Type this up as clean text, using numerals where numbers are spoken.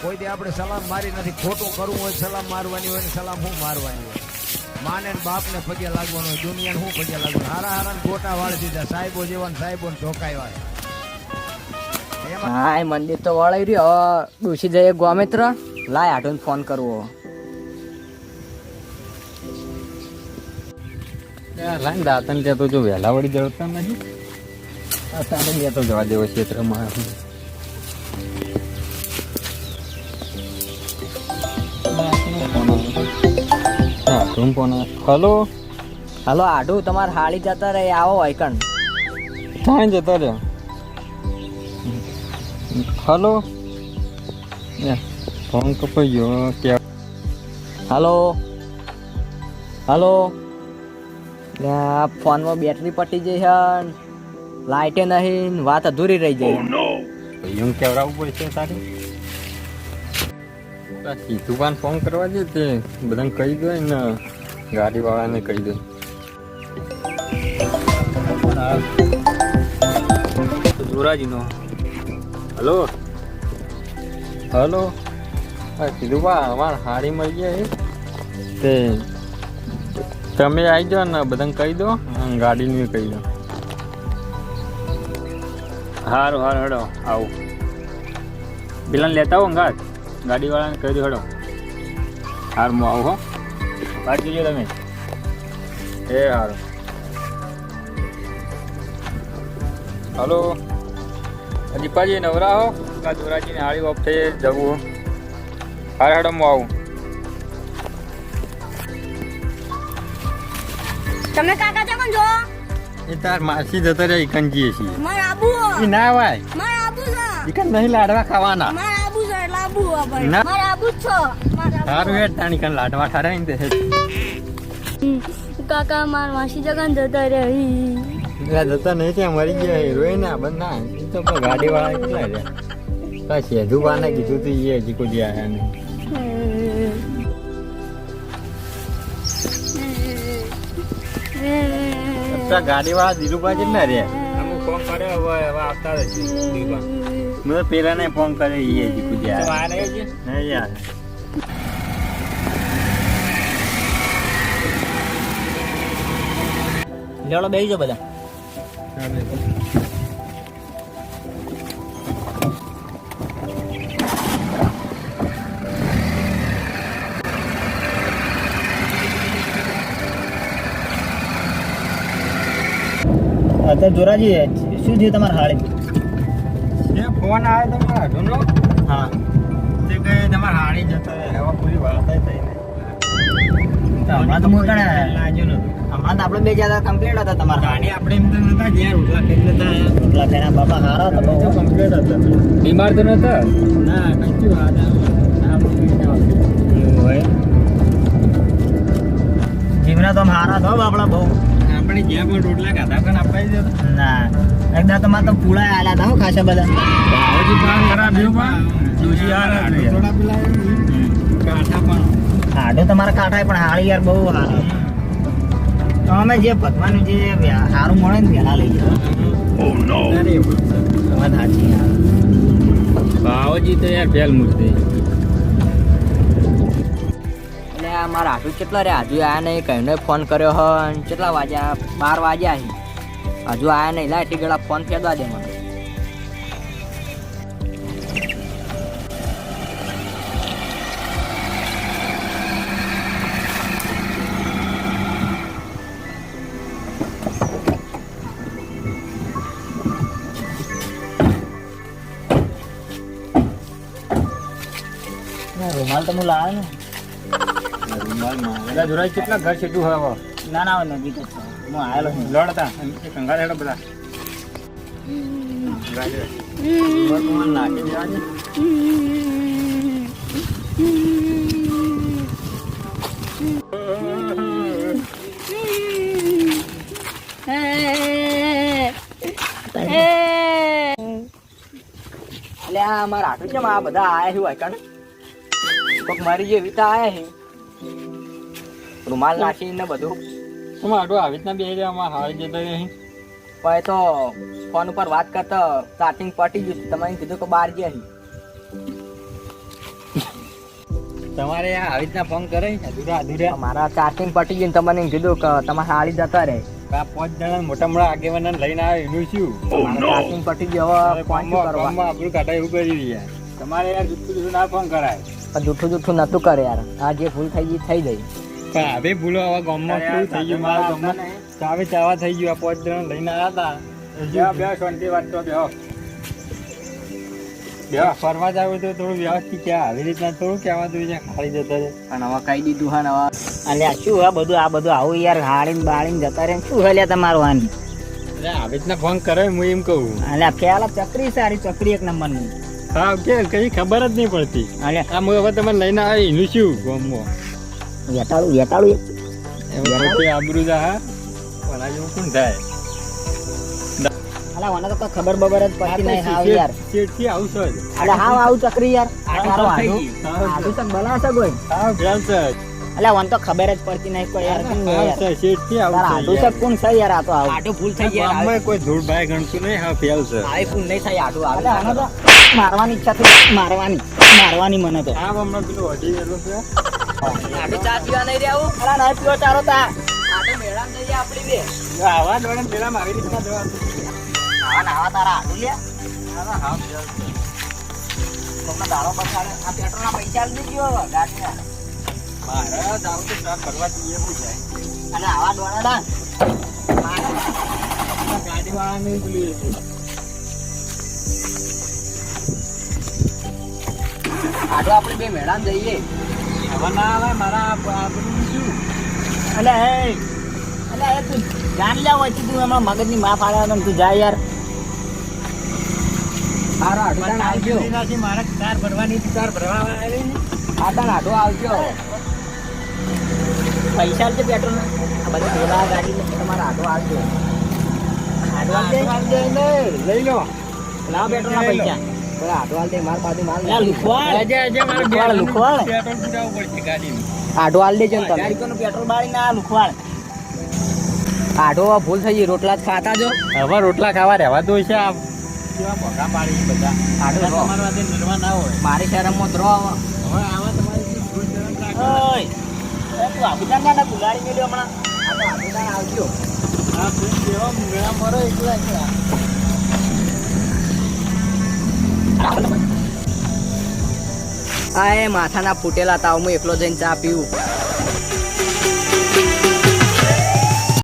કોઈ દી આપણે સલામ મારી નથી. ખોટું કરવું હોય સલામ મારવાની હોય ને સલામ હું મારવાની હોય. માને ને બાપને પગે લાગવાનું હોય, દુનિયાને હું પગે લાગવાનું. હારા હારા ગોટા વાળી દીધા, સાહેબો જેવા સાહેબો ઢોકાવ્યા. હા મંદિર તો વળાઈ રહ્યો. હવે ડૂસી જઈએ ગોમિત્ર, લાય આટોને ફોન કરવો. લાઈન દાતન ત્યાં તો જો વહેલા વળી જતા નથી. અત્યારે ત્યાં તો જવા દેવો ક્ષેત્રમાં. હલો હલો આડુ, તમારે હાળી જતા રહે, આવો વાયકણ. ક્યાં જતો રહ્યો? હલો ફોન કપાઈ ગયો. હલો હલો, ફોનમાં બેટરી પટી જઈ છે, લાઇટે નહીં, વાત અધૂરી રહી જાય. એમ કેવડાવવું પડશે તારે. સીધું પાન ફોન કરવા દે, તે બધાને કહી દો ને, ગાડી વાળાને કહી દો. જોરાજીનો હલો હલો, હા કીધું બા અમારે હાડી મળી જાય તે તમે આવી જાઓ ને, બધાને કહી દો, ગાડીનું કહી દો. સારું સારું હેડો આવું. પેલા લેતા આવો ગાડી, ગાડીવાળાને કહી દો હેડો. હાર હું આવું હો, વાત જોજો તમે. એ સારું. હલો દીપાજી નવરા હો? જોરાજીને હાડી ઓફ થઈ જવું. હાર હેડો હું આવું. તમે કાકા જમન જો એ તાર માસી જતા રહ્યા ઇકનજીએ છીએ. માર આબુ એ ના વાય માર આબુ છે ઇકન નહીં લાડવા ખાવાના. માર આબુ છે લાબુ આપણે ના. માર આબુ છો માર આબુ. સારું હેડ તાણી કન લાડવા ઠરાઈ ને તે કાકા માર માસી જગન જતા રહી. જતા નહીં ત્યાં મરી ગયા હીરોઈન આ બંધ ના. એ તો ગાડી વાળા કેટલા રહ્યા. કાંઈ સેધુ બાને કીધું તું એ હજી કોઈ આયા નહીં. ગાડી વાળા ધીરુભા કેટલા રહ્યા? અમુક ફોન કર્યો હવે આવતા રહેશે. મેં પેલા ને ફોન કર્યો એ હજી કોઈ આયા નહીં યાર. લેવડો બેસી જાઓ બધા. અત્યારે જોરાજી શું થયું તમારે હાળી? એ ફોન આવ્યો તમારા ઢોલો. હા તે કઈ તમારા હાડી જતો એવા પૂરી વાત થઈ ને. હમણાં તો મોકળે લાગ્યું નતું. હમણાં તો આપણે બે જ્યાં કમ્પ્લીટ હતા તમારા ગાડી આપણે એમ તો નતા ગયા ઉઠલા કઈ નતા. એટલા તેના બાપા હારા હતા બહુ. કમ્પ્લીટ હતા. બીમાર તો નતા ના કઈ વાત હોય જીવના તો હારા થો બાપડા બહુ. આપણે જ્યાં પણ રોટલા ખાધા પણ અપાઈ જતા. ના એકદા તો મારે તો પૂળા આલ્યા હતા હો ખાસા બધા. ભાવજી પાન ખરાબ થયું પણ દોશી યાર થોડા પેલા કાઠા પણ હાડો તમારા કાંઠા પણ હાળી યાર બહુ હારા. તો અમે જે પતવાનું જે સારું મળે ને પેલા લઈ જાઓ. વાત સાચી યાર. ભાવજી તો યાર ફેલ મૂર્તિ. એટલે આ મારા આટુ કેટલા રે હજુ આયા નહીં, કઈને ફોન કર્યો હ. કેટલા વાગ્યા? 12 વાગ્યા હજુ આયા નહીં. લા એટલી ગળા ફોન ફેદવા દે મને. રૂમાલ તો હું લાવે ને. બધા જોરાઈ કેટલા ઘર છેટું હવે ના ના નજીક જ છે. હું આવેલો છું. લડતા કંગાર હેડો બધા નાખી દેવા છે. એટલે આ મારા આટુ છે આ બધા આયા છે વાયકણ. કોક મારી જે વિતા આયા છે, રૂમાલ નાખીને બધું. તમારે આટલું આવી રીતના બે રહ્યા અમારે હારી જતા રહી. પણ તો ફોન ઉપર વાત કરતા ચાર્જિંગ પટી ગયું. તમે કીધું કે 12 ગયા છે. તમારે આવી રીતના ફોન કરે અધૂરા મારા ચાર્જિંગ પટી ગયું ને તમને એમ કીધું કે તમારે હાળી જતા રહે આ 5 જણા મોટા મોટા આગેવાન લઈને આવે એનું શું મારા ચાર્જિંગ પટી ગયો હવે ફોન શું કરવા આપણું કાઢા એવું કરી રહ્યા તમારે યાર જુઠ્ઠું ના ફોન કરાય પણ જૂઠું જૂઠું નતું કરે યાર આ જે ભૂલ થઈ ગઈ થઈ ગઈ પણ હવે ભૂલો આવા ગામમાં શું થઈ ગયું મારા ગામમાં ચાવા થઈ ગયું આ 5 જણા લઈને આવ્યા હતા બે શાંતિ વાત તો બે ફરવા જાવ તો થોડું વ્યવસ્થિત ક્યાં આવી રીતના થોડું કહેવાતું છે ખાલી જતા રહે અને હવે કહી દીધું હા ને હવે અલ્યા શું આ બધું આવું યાર હાડીને બાળીને જતા રહે શું હલ્યા તમારું આની એટલે આવી રીતના ફોન કરે હું એમ કહું અલ્યા પેલા ચકરી સારી ચકરી એક નંબરની હા કે કઈ ખબર જ નહીં પડતી અલ્યા આ હું હવે તમે લઈને આવી એનું શું ગામમાં વેટાળું એમાં પછી આબરૂ જા હા ઓલા જેવું કોણ થાય અલ્યા મને તો કોઈ ખબર બબર જ પડતી નહીં હાવ યાર શેઠથી આવશો જ અલ્યા હાવ આવું ચકરી યાર તારો થઈ આડું તક બલાશે કોઈ હા ભેલ છે અલ્યા મને તો ખબર જ પડતી નહીં કોઈ યાર કેમ યાર શેઠથી તારા આડું આવશે તક કોણ છે યાર આ તો આવું આટો ભૂલ થઈ ગઈ યાર ગામમાં કોઈ ધૂળ ભાઈ ગણતું નહીં હા ફેલ છે આવી ભૂલ નહીં થાય આટો અલ્યા આને તો મારવાની ઈચ્છા થઈ મારવાની મને તો આ હમણાં પેલું હટી ગયેલું છે આટો ચા પીવા નહીં રહ્યા અલ્યા નહીં પીવો ચારો તા આટો મેળામાં જઈએ આપણી બે આવા દોડે પેલા આવી રીતના જવા આવા તારા આડું લે હા ફેલ છે તમને દાડો બસાડે આ પેટ્રોલના પૈસા આલી દેજો ગાડીના મારા જાવ તો ચા કરવા જઈએ હું જાય અને આવા દોડાડા ગાડી વાળા નહીં પેલું આટો આપણે બે મેળામાં જઈએ હવે ના આવે મારા આ બધું શું અલે એ તું જાન લ્યા હોય તું હમણાં મગજની માં ફાડ્યા તું જા યાર હારો આટો તાણ આવજો મારે કાર ભરવાની કાર ભરવા આવી ને આ તાણ આટો આવજો પૈસા આલજે પેટ્રોલ આ બધું પેલા ગાડી તમારા આટો આવજો લઈ લો લાવ પેટ્રોલના પૈસા બરાબર આટો હાલ દે માર પાછું માલ યા લુખવાડ લુખવાડ લુખવાડ પેટ્રોલ પુરાવવું પડશે ગાડીમાં આટો હાલ દેજો ને તમે ગાડીનું પેટ્રોલ બાળી ના લુખવાડ આટો ભૂલ થઈ ગઈ રોટલા જ ખાતા જો હવે રોટલા ખાવા રહેવા દો છે આ કેવા ભોગા પાડી બધા આટો રહો. તમારા વાતે નિર્વા ના હોય મારી શરમમાં તો રહો હવે. હવે આવા તમારી ભૂલ શરમ રાખો. ઓય એ તું આબુદાન ના ગુલાડી મેલ્યો હમણાં આ તો આટો તાણ આવજો આ ભૂલ કેવા મેળા મરો એકલા આ એ માથાના ફૂટેલા તાવ હું એકલો જઈને ચા પીવું